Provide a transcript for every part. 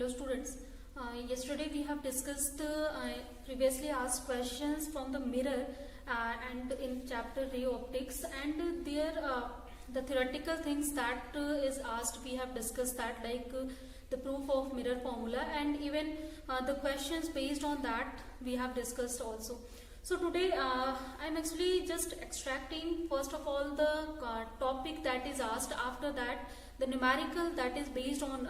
Hello students. Yesterday we have discussed previously asked questions from the mirror and in chapter ray optics, and there the theoretical things that is asked, we have discussed that, like the proof of mirror formula, and even the questions based on that we have discussed also. So today I am actually just extracting first of all the topic that is asked, after that the numerical that is based on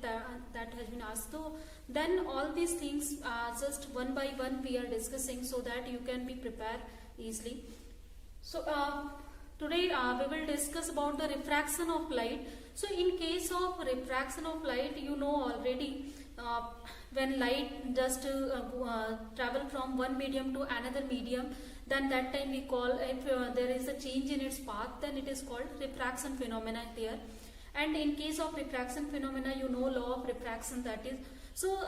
that has been asked. So then all these things just one by one we are discussing so that you can be prepared easily. So today we will discuss about the refraction of light. So in case of refraction of light, you know already when light just travel from one medium to another medium, then that time we call, if there is a change in its path, then it is called refraction phenomena there. And in case of refraction phenomena, you know law of refraction, that is. So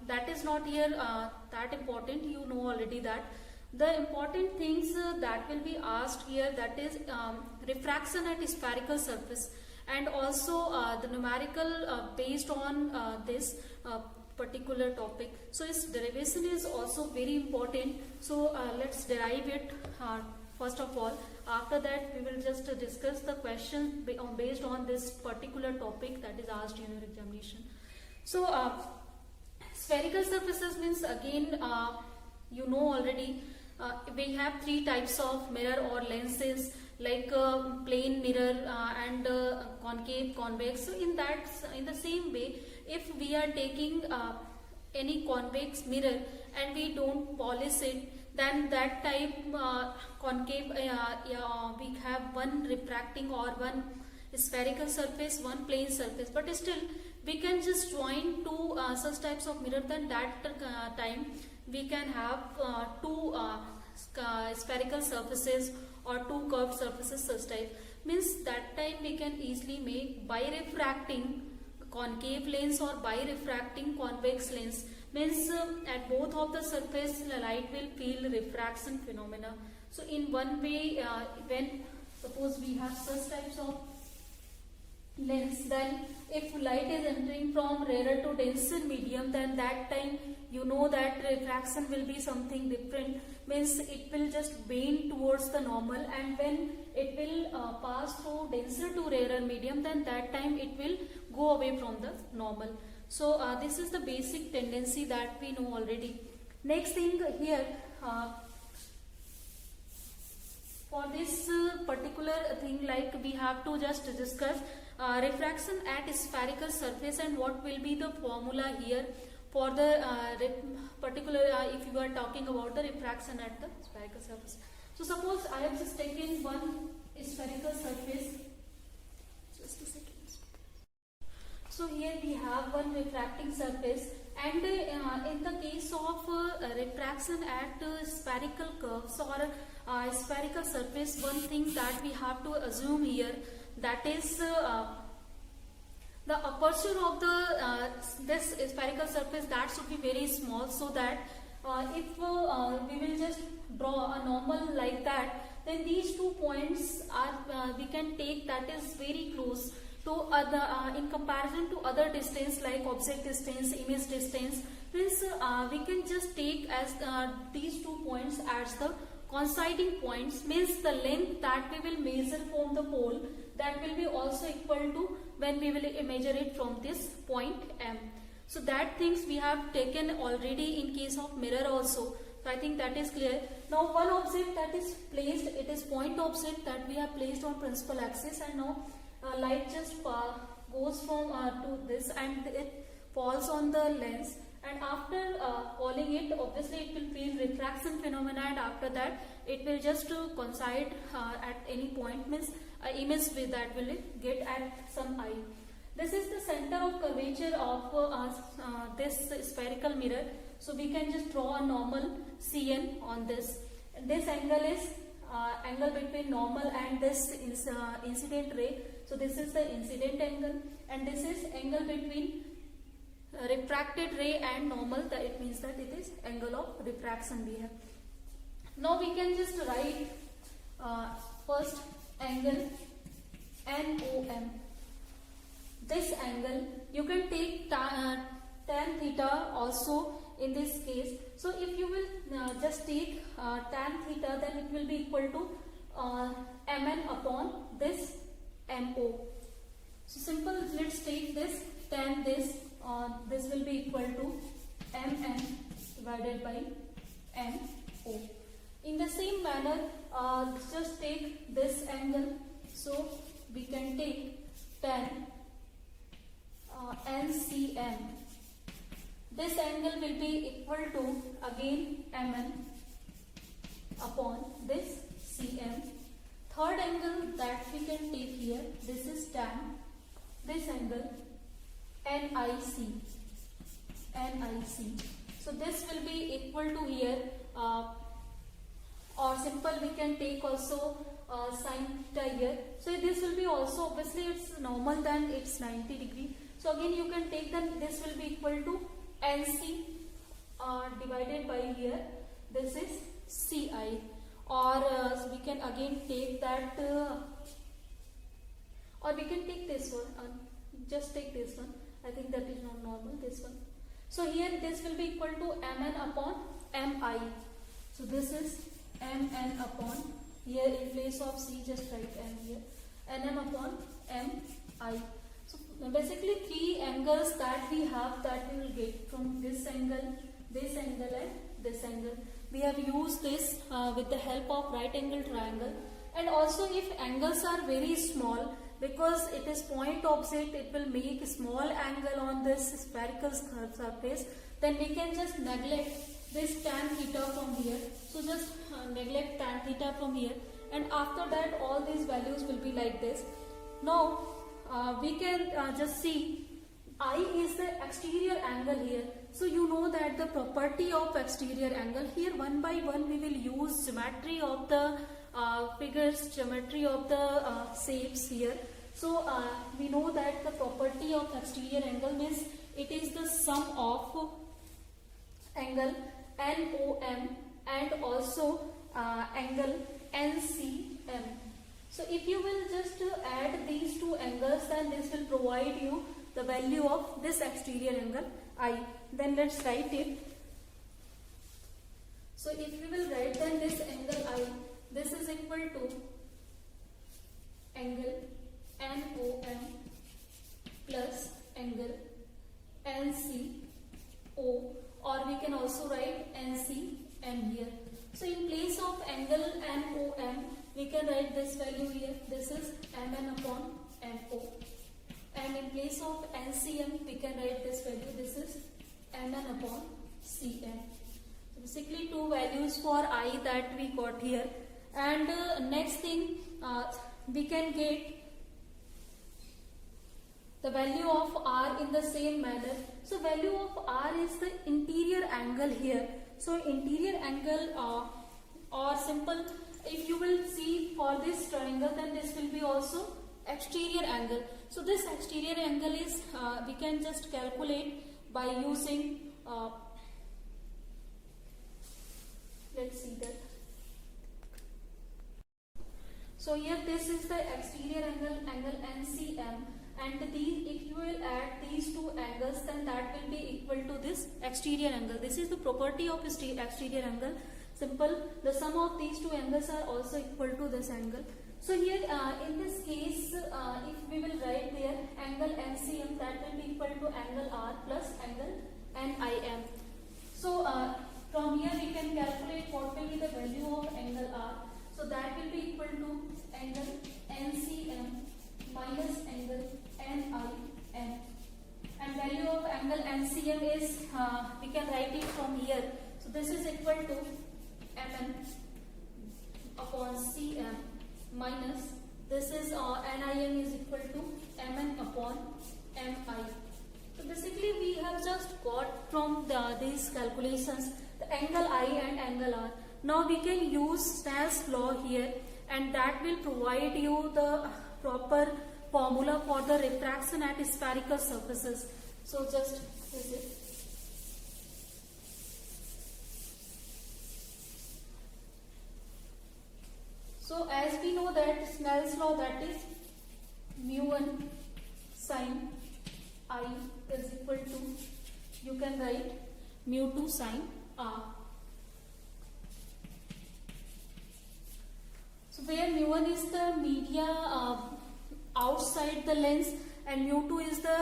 that is not here that important, you know already that. The important things that will be asked here, that is refraction at spherical surface, and also the numerical based on this particular topic. So its derivation is also very important. So let's derive it first of all. After that we will just discuss the question based on this particular topic that is asked in your examination. So spherical surfaces means, again you know already we have three types of mirror or lenses, like plane mirror and concave, convex. So in the same way, if we are taking any convex mirror and we don't polish it, then that type concave we have one refracting or one spherical surface, one plane surface, but still we can just join two such types of mirror. Then that time we can have two spherical surfaces or two curved surfaces. Such type means that time we can easily make birefracting concave lens or birefracting convex lens. Means at both of the surface the light will feel refraction phenomena. So in one way, when suppose we have such types of lens, then if light is entering from rarer to denser medium, then that time you know that refraction will be something different. Means it will just bend towards the normal, and when it will pass through denser to rarer medium, then that time it will go away from the normal. So this is the basic tendency that we know already. Next thing here, for this particular thing, like we have to just discuss refraction at spherical surface and what will be the formula here for the particular if you are talking about the refraction at the spherical surface. So suppose I have just taken one spherical surface. Just a second. So here we have one refracting surface, and in the case of refraction at spherical curves or spherical surface, one thing that we have to assume here, that is the aperture of the this spherical surface, that should be very small, so that if we will just draw a normal like that, then these 2 points are we can take that is very close to other in comparison to other distance, like object distance, image distance. Means we can just take as these 2 points as the coinciding points. Means the length that we will measure from the pole, that will be also equal to when we will measure it from this point M. So that things we have taken already in case of mirror also. So I think that is clear. Now one object that is placed, it is point object that we have placed on principal axis, and now light just goes from to this, and it falls on the lens, and after falling it, obviously it will feel refraction phenomena, and after that it will just coincide at any point. Means image with that will get at some eye. This is the center of curvature of this spherical mirror. So we can just draw a normal CN on this. This angle is angle between normal and this incident ray. So this is the incident angle, and this is angle between refracted ray and normal. That it means that it is angle of refraction we have. Now we can just write first angle NOM. This angle you can take tan theta also in this case. So if you will just take tan theta, then it will be equal to mn upon this mo. So simple, let's take this tan this will be equal to mn divided by mo. In the same manner, just take this angle, so we can take tan NCM. This angle will be equal to again mn upon this cm. Third angle that we can take here, this is tan this angle NIC. So this will be equal to here, or simple we can take also sin theta here. So this will be also, obviously it's normal, then it's 90 degree. So again you can take, then this will be equal to NC divided by here, this is CI, or we can again take that, or we can take this one, just take this one. I think that is not normal, this one. So here this will be equal to mn upon mi. So this is mn upon, here in place of c just write m here, nm upon mi. So basically three angles that we have, that we will get from this angle and this angle. We have used this with the help of right angle triangle. And also if angles are very small, because it is point opposite, it will make a small angle on this spherical surface, then we can just neglect this tan theta from here. So just neglect tan theta from here, and after that all these values will be like this. Now we can just see I is the exterior angle here. So you know that the property of exterior angle, here one by one we will use geometry of the figures, geometry of the shapes here. So we know that the property of exterior angle means it is the sum of angle NOM and also angle NCM. So if you will just add these two angles, then this will provide you the value of this exterior angle I. Then let's write it. So if we will write, then this angle I, this is equal to angle NOM plus angle NCO, or we can also write NCM here. So in place of angle NOM, we can write this value here, this is mn upon mo, and in place of NCM we can write this value, this is mn upon cm. So basically two values for I that we got here. And next thing, we can get the value of R in the same manner. So value of R is the interior angle here. So interior angle, or simple, if you will see for this triangle, then this will be also exterior angle. So this exterior angle is, we can just calculate by using, let's see that. So here this is the exterior angle, angle NCM, and these, if you will add these two angles, then that will be equal to this exterior angle. This is the property of exterior angle. Simple, the sum of these two angles are also equal to this angle. So here in this case, if we will write there angle NCM, that will be equal to angle R plus angle NIM. So from here we can calculate what will be the value of angle R. So that will be equal to angle NCM minus angle NIM. And value of angle NCM is, we can write it from here. So this is equal to mn upon cm minus, this is NIM is equal to mn upon mi. So basically we have just got from these calculations the angle I and angle R. Now we can use Snell's law here, and that will provide you the proper formula for the refraction at spherical surfaces. So just is it. So as we know that Snell's law, that is mu1 sin I is equal to you can write mu2 sine r. So where mu1 is the media outside the lens and mu2 is the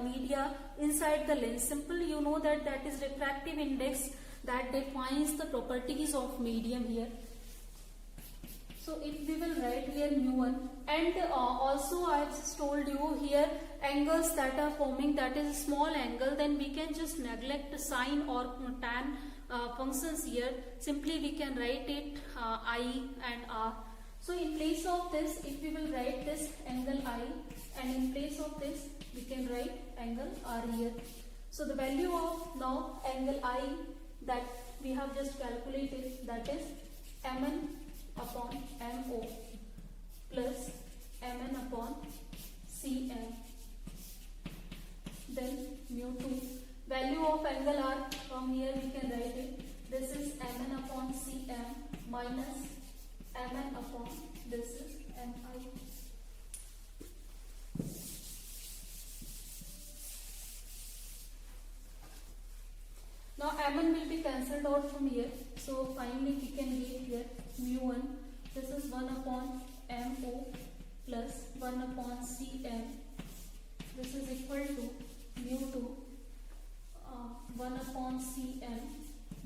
media inside the lens. Simple, you know that that is refractive index that defines the properties of medium here. So if we will write here mu1, and also I have just told you here angles that are forming, that is a small angle, then we can just neglect sine or tan functions here. Simply we can write it I and r. So in place of this, if we will write this angle I, and in place of this we can write angle r here. So the value of now angle I that we have just calculated, that is mn upon mo plus mn upon cm. Then mu2, value of angle r, from here we can write it, this is mn upon cm minus mn upon this is mi. Now mn will be cancelled out from here, so finally we can get here mu1, this is 1 upon mo plus 1 upon cm, this is equal to mu2 1 upon cm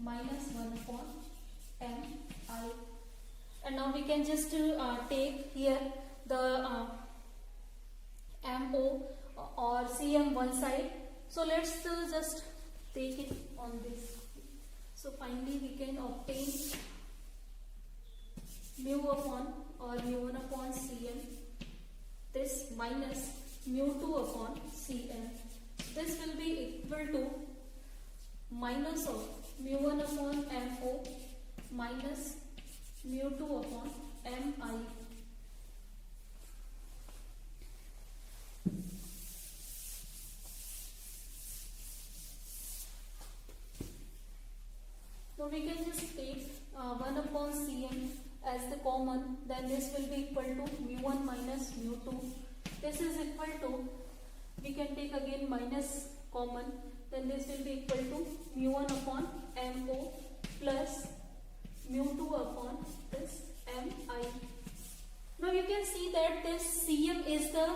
minus 1 upon mi. And now we can just take here the mo or cm one side. So let's just take it on this. So finally we can obtain mu upon or mu1 upon cm, this minus mu2 upon cm. This will be equal to minus of mu1 upon mo minus mu2 upon mi. So we can just take 1 upon cm as the common, then this will be equal to mu1 minus mu2. This is equal to, we can take again minus common, then this will be equal to mu1 upon mo plus mu2 upon this mi. Now you can see that this cm is the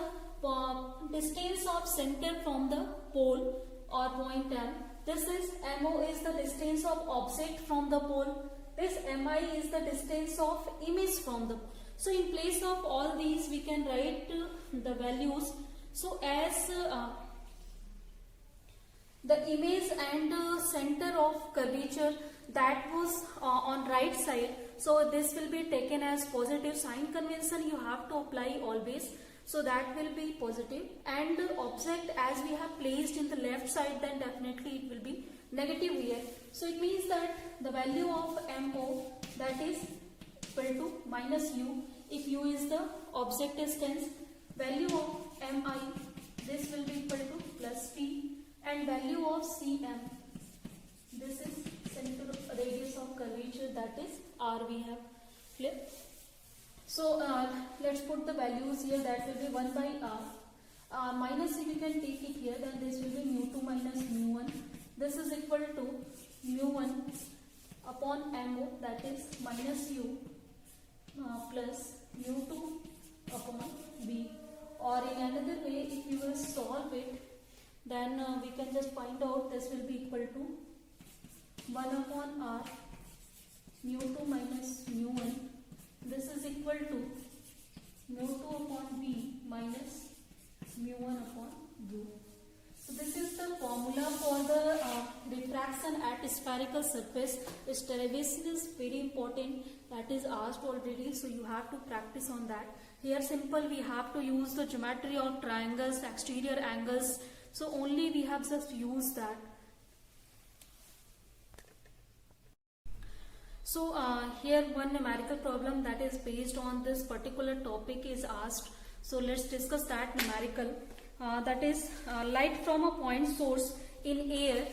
distance of center from the pole or point M. This is mo is the distance of object from the pole. This mi is the distance of image from the pole. So in place of all these we can write the values. So as the image and center of curvature that was on right side, so this will be taken as positive. Sign convention you have to apply always, so that will be positive, and object as we have placed in the left side, then definitely it will be negative here. So it means that the value of mo, that is equal to minus u, if u is the object distance, value of mi, this will be equal to plus p, and value of cm, this is center radius of curvature, that is r we have flipped. So let's put the values here, that will be 1 by r. Minus if we can take it here, then this will be mu2 minus mu1. This is equal to mu1 upon mo, that is minus u plus mu2 upon v. Or in another way, if you will solve it, then we can just find out this will be equal to 1 upon r mu2 minus mu1. This is equal to mu2 upon v minus mu1 upon u. So this is the formula for the refraction at spherical surface. Its derivation is very important, that is asked already, so you have to practice on that. Here simple, we have to use the geometry of triangles, exterior angles, so only we have just used that. So here one numerical problem that is based on this particular topic is asked. So let's discuss that numerical. That is light from a point source in air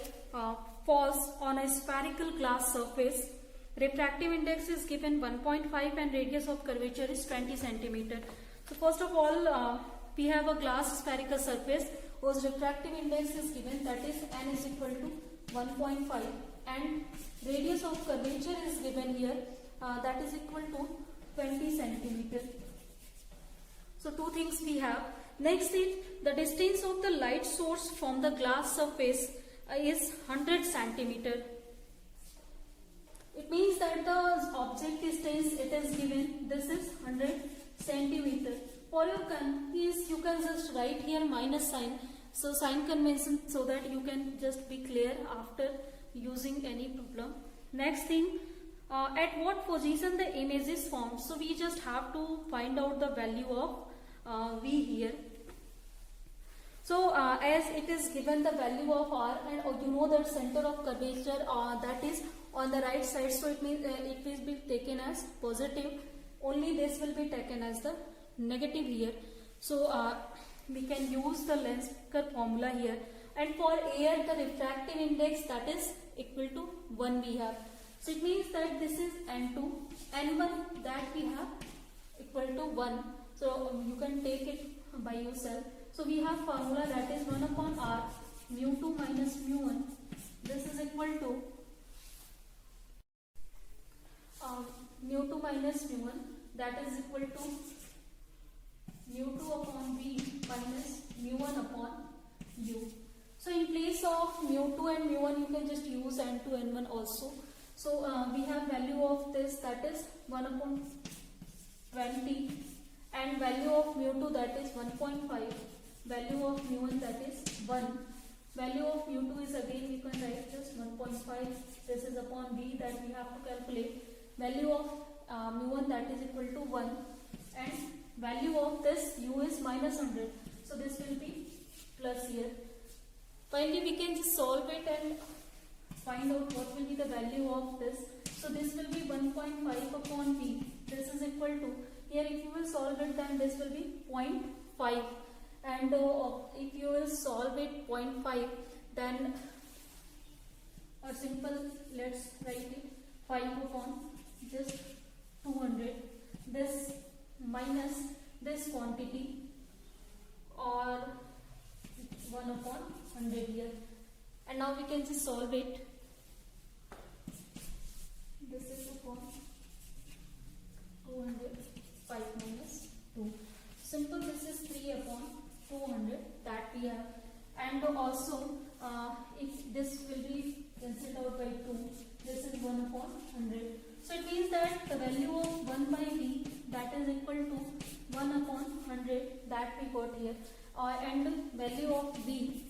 falls on a spherical glass surface. Refractive index is given 1.5 and radius of curvature is 20 centimeter. So first of all, we have a glass spherical surface. whose refractive index is given, that is n is equal to 1.5, and radius of curvature is given here, that is equal to 20 centimeter. So two things we have. Next is the distance of the light source from the glass surface is 100 centimeter. It means that the object distance it is given, this is 100 centimeter. For your convenience, you can just write here minus sign. So sign convention, so that you can just be clear after using any problem. Next thing, at what position the image is formed. So we just have to find out the value of V here. So as it is given the value of R, and you know that center of curvature that is on the right side, so it means it will be taken as positive. Only this will be taken as the negative here. So we can use the Lenz-Necker formula here. And for air, the refractive index, that is equal to 1 we have. So it means that this is N2, N1 that we have equal to 1. So you can take it by yourself. So we have formula, that is 1 upon R, mu2 minus mu1. This is equal to mu2 minus mu1, that is equal to mu2 upon V minus mu1 upon U. So in place of mu2 and mu1, you can just use N2, N1 also. So we have value of this, that is 1 upon 20, and value of mu2, that is 1.5. Value of mu1, that is 1. Value of mu2 is, again we can write just 1.5. This is upon V that we have to calculate. Value of mu1, that is equal to 1, and value of this U is minus 100. So this will be plus here. Finally, we can just solve it and find out what will be the value of this. So this will be 1.5 upon V. This is equal to, here if you will solve it, then this will be 0.5. And if you will solve it 0.5, then a simple, let's write it 5 upon just 200. This minus this quantity, or 1 upon 100 here. And now we can just solve it. This is upon 200, 5 minus 2. Simple, this is 3 upon 200 that we have. And also if this will be cancelled out by 2, this is 1 upon 100. So it means that the value of 1 by V, that is equal to 1 upon 100 that we got here, and value of V,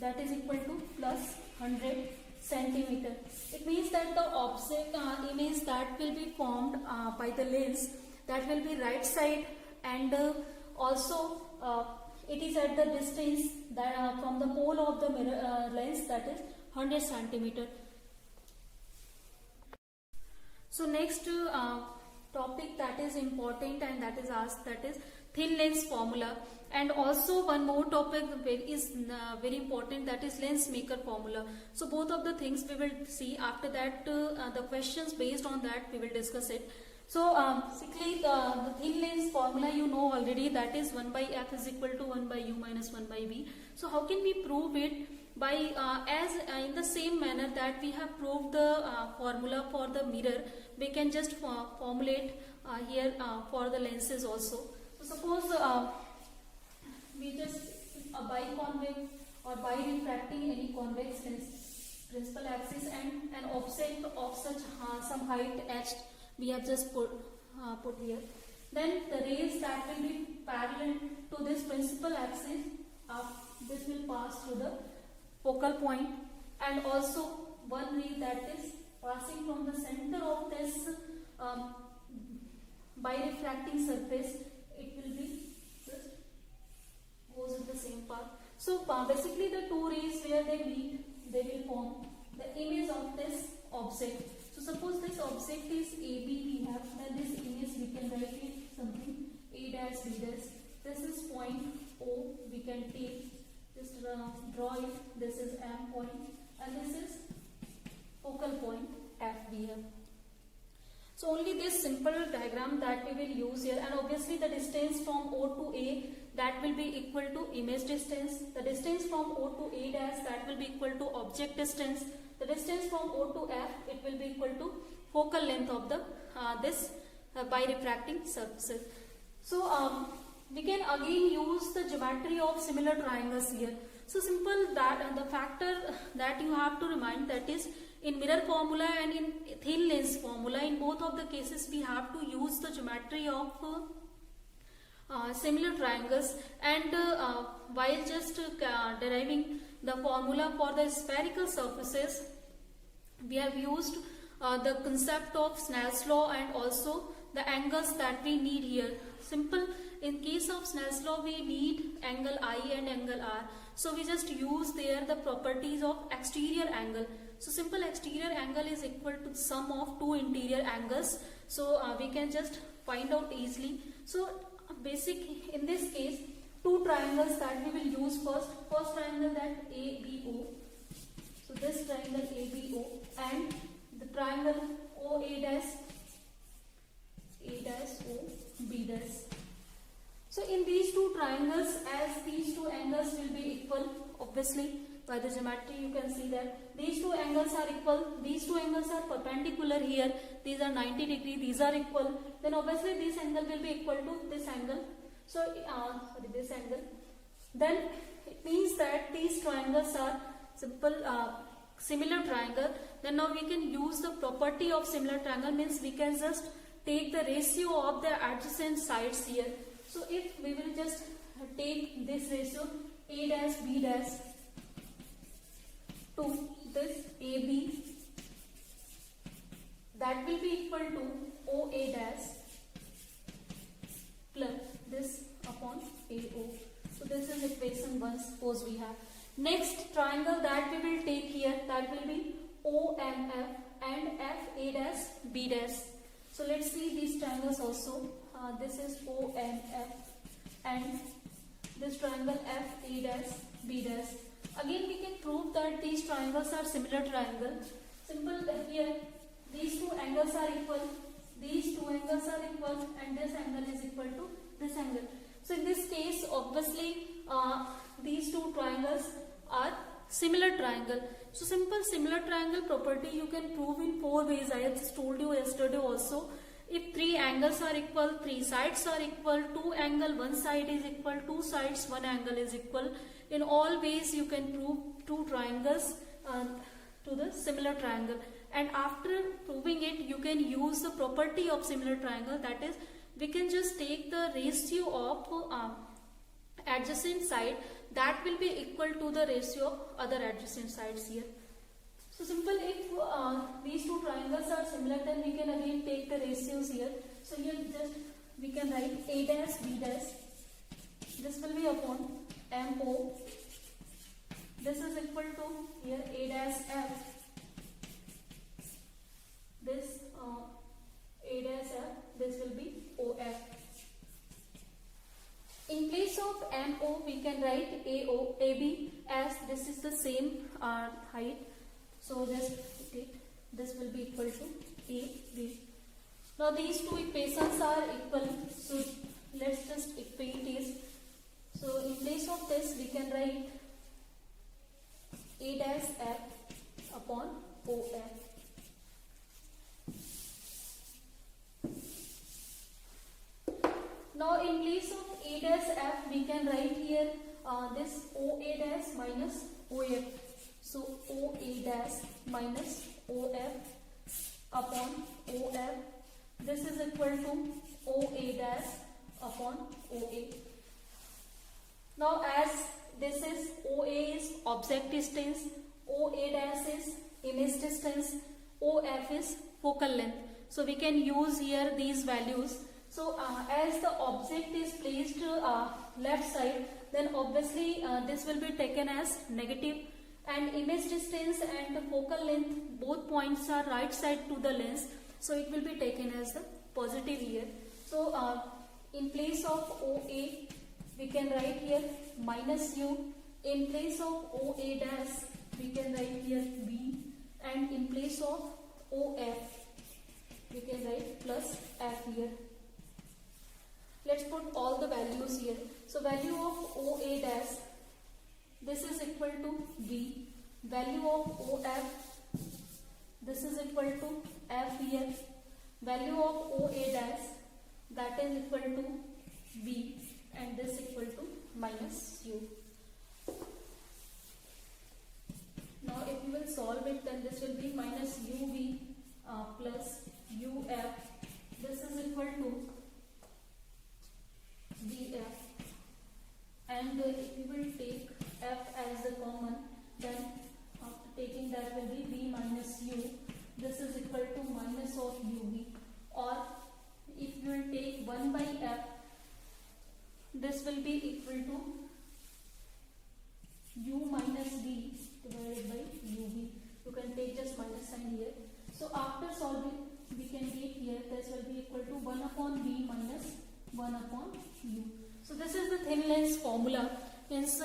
that is equal to plus 100 centimeter. It means that the object image that will be formed by the lens, that will be right side, and also it is at the distance that from the pole of the mirror lens, that is 100 centimeter. So next topic that is important and that is asked, that is thin lens formula. And also one more topic is very important, that is Lenz-Necker formula. So both of the things we will see. After that the questions based on that we will discuss it. So basically the thin lens formula you know already, that is 1 by f is equal to 1 by u minus 1 by v. So how can we prove it? By in the same manner that we have proved the formula for the mirror, we can just formulate here for the lenses also. So suppose we just biconvex or birefracting any convex lens, principal axis and an object of such some height h we have just put here. Then the rays that will be parallel to this principal axis, this will pass through the focal point, and also one ray that is passing from the center of this birefracting surface, it will be just goes in the same path. So basically the two rays where they meet, they will form the image of this object. So suppose this object is AB we have, then this image we can write it something A dash B dash. This is point O, we can take, just draw it, this is M point, and this is focal point F we have. So only this simple diagram that we will use here, and obviously the distance from O to A, that will be equal to image distance. The distance from O to A dash, that will be equal to object distance. The distance from O to F, it will be equal to focal length of the this birefracting surfaces. So we can again use the geometry of similar triangles here. So simple that the factor that you have to remind, that is in mirror formula and in thin lens formula, in both of the cases we have to use the geometry of similar triangles, and while just deriving the formula for the spherical surfaces, we have used the concept of Snell's law and also the angles that we need here. Simple, in case of Snell's law we need angle I and angle R, so we just use there the properties of exterior angle. So simple, exterior angle is equal to the sum of two interior angles, so we can just find out easily. So basic, in this case, two triangles that we will use first triangle, that ABO, so this triangle ABO and the triangle OA dash, A dash O B dash. So in these two triangles, as these two angles will be equal, obviously by the geometry you can see that these two angles are equal, these two angles are perpendicular here, these are 90 degree, these are equal, then obviously this angle will be equal to this angle. So this angle, then it means that these triangles are simple similar triangle. Then now we can use the property of similar triangle, means we can just take the ratio of the adjacent sides here. So if we will just take this ratio A dash B dash to this AB, that will be equal to OA dash plus this upon AO. So this is equation 1, suppose we have. Next triangle that we will take here, that will be OMF and FA dash B dash. So let's see these triangles also. This is OMF and this triangle FA dash B dash. Again we can prove that these triangles are similar triangle. Simple, here these two angles are equal, these two angles are equal, and this angle is equal to this angle. So in this case, obviously these two triangles are similar triangle. So simple similar triangle property you can prove in 4 ways. I have just told you yesterday also. If 3 angles are equal, 3 sides are equal, 2 angle, 1 side is equal, 2 sides, 1 angle is equal. In all ways you can prove 2 triangles to the similar triangle. And after proving it, you can use the property of similar triangle, that is we can just take the ratio of adjacent side, that will be equal to the ratio of other adjacent sides here. So simple, if these two triangles are similar, then we can again take the ratios here. So here just we can write A dash B dash, this will be upon MO, this is equal to here A dash F, this A dash F, this will be OF. In place of MO, we can write AO, AB, as this is the same height. So just take, this will be equal to AB. Now these two equations are equal, so let's just equate it. So in place of this, we can write A dash F upon OF. Now in place of A dash F, we can write here this OA dash minus OF. So OA dash minus OF upon OF. This is equal to OA dash upon OA. Now as this is OA is object distance, OA dash is image distance, OF is focal length. So we can use here these values. So as the object is placed left side, then obviously this will be taken as negative, and image distance and focal length, both points are right side to the lens, so it will be taken as the positive here. So in place of OA, we can write here minus U. In place of OA dash, we can write here B, and in place of OF, we can write plus F here. Let's put all the values here. So value to V. Value of OF, this is equal to F here. Value of OA dash, that is equal to V, and this equal to minus U. Now if you will solve it, then this will be minus UV plus UF. This is equal to VF. And if you will take F as the common, then after taking that will be V minus U. This is equal to minus of UV. Or if you will take 1 by F, this will be equal to U minus V divided by UV. You can take just minus sign here. So after solving, we can get here this will be equal to 1 upon V minus 1 upon U. So this is the thin lens formula. Means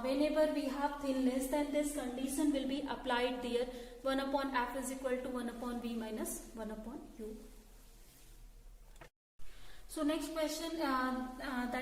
whenever we have thin lens, then this condition will be applied there. 1 upon F is equal to 1 upon V minus 1 upon U. So next question that